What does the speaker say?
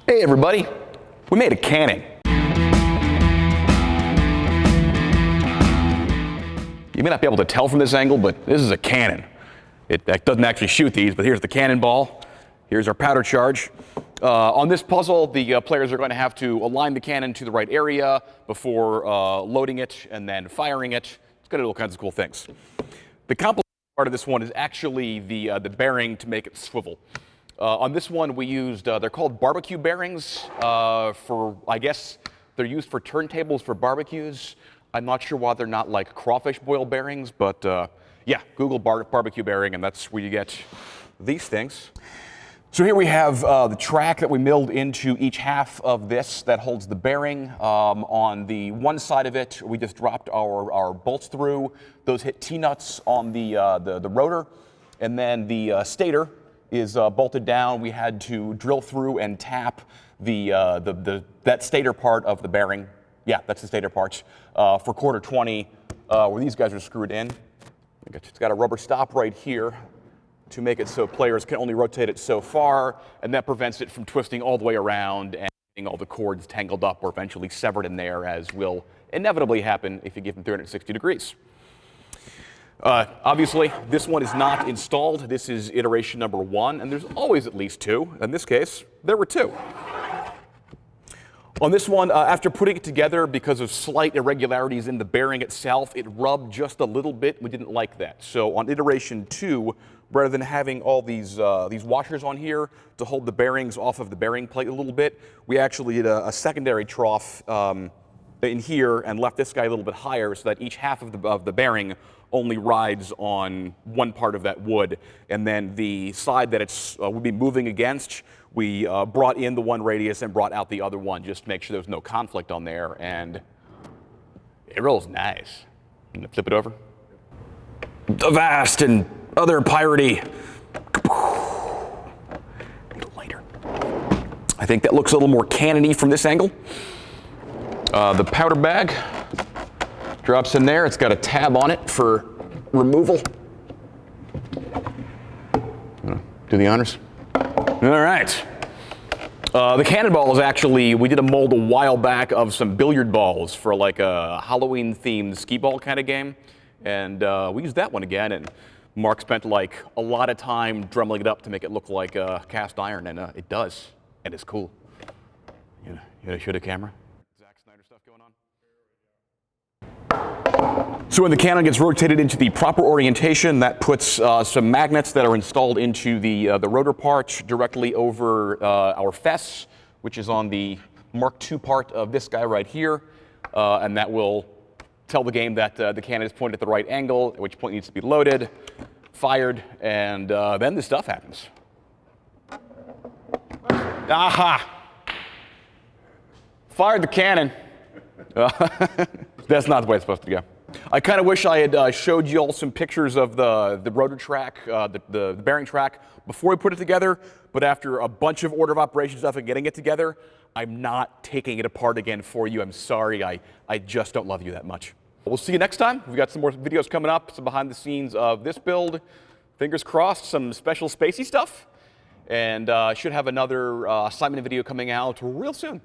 Hey everybody, we made a cannon. You may not be able to tell from this angle, but this is a cannon. It doesn't actually shoot these, but here's the cannonball. Here's our powder charge. On this puzzle, the players are going to have to align the cannon to the right area before loading it and then firing it. It's going to do all kinds of cool things. The complicated part of this one is actually the bearing to make it swivel. On this one, we used, they're called barbecue bearings I guess they're used for turntables for barbecues. I'm not sure why they're not like crawfish boil bearings, but yeah, Google barbecue bearing, and that's where you get these things. So here we have the track that we milled into each half of this that holds the bearing. On the one side of it, we just dropped our bolts through. Those hit T-nuts on the rotor, and then the stator is bolted down. We had to drill through and tap that stator part of the bearing. Yeah, that's the stator parts for quarter 20, where these guys are screwed in. It's got a rubber stop right here to make it so players can only rotate it so far, and that prevents it from twisting all the way around and getting all the cords tangled up or eventually severed in there, as will inevitably happen if you give them 360 degrees. Obviously, this one is not installed. This is iteration number 1, and there's always at least 2. In this case, there were 2. On this one, after putting it together, because of slight irregularities in the bearing itself, it rubbed just a little bit. We didn't like that. So on iteration 2, rather than having all these washers on here to hold the bearings off of the bearing plate a little bit, we actually did a secondary trough in here and left this guy a little bit higher so that each half of the bearing only rides on one part of that wood. And then the side that it's would be moving against, we brought in the one radius and brought out the other one just to make sure there's no conflict on there. And it rolls nice. I'm gonna flip it over. Avast and other piratey. A little lighter. I think that looks a little more cannony from this angle. The powder bag drops in there. It's got a tab on it for removal. Do the honors. All right. The cannonball is actually, we did a mold a while back of some billiard balls for like a Halloween-themed skee ball kind of game. And we used that one again, and Mark spent like a lot of time drumming it up to make it look like cast iron, and it does, and it's cool. You know, show the camera. So when the cannon gets rotated into the proper orientation, that puts some magnets that are installed into the rotor part directly over our fess, which is on the Mark II part of this guy right here, and that will tell the game that the cannon is pointed at the right angle, at which point it needs to be loaded, fired, and then this stuff happens. Aha! Fired the cannon. That's not the way it's supposed to go. I kind of wish I had showed you all some pictures of the rotor track, the bearing track, before we put it together, but after a bunch of order of operations stuff and getting it together, I'm not taking it apart again for you. I'm sorry, I just don't love you that much. We'll see you next time. We've got some more videos coming up, some behind the scenes of this build. Fingers crossed, some special spacey stuff, and should have another assignment video coming out real soon.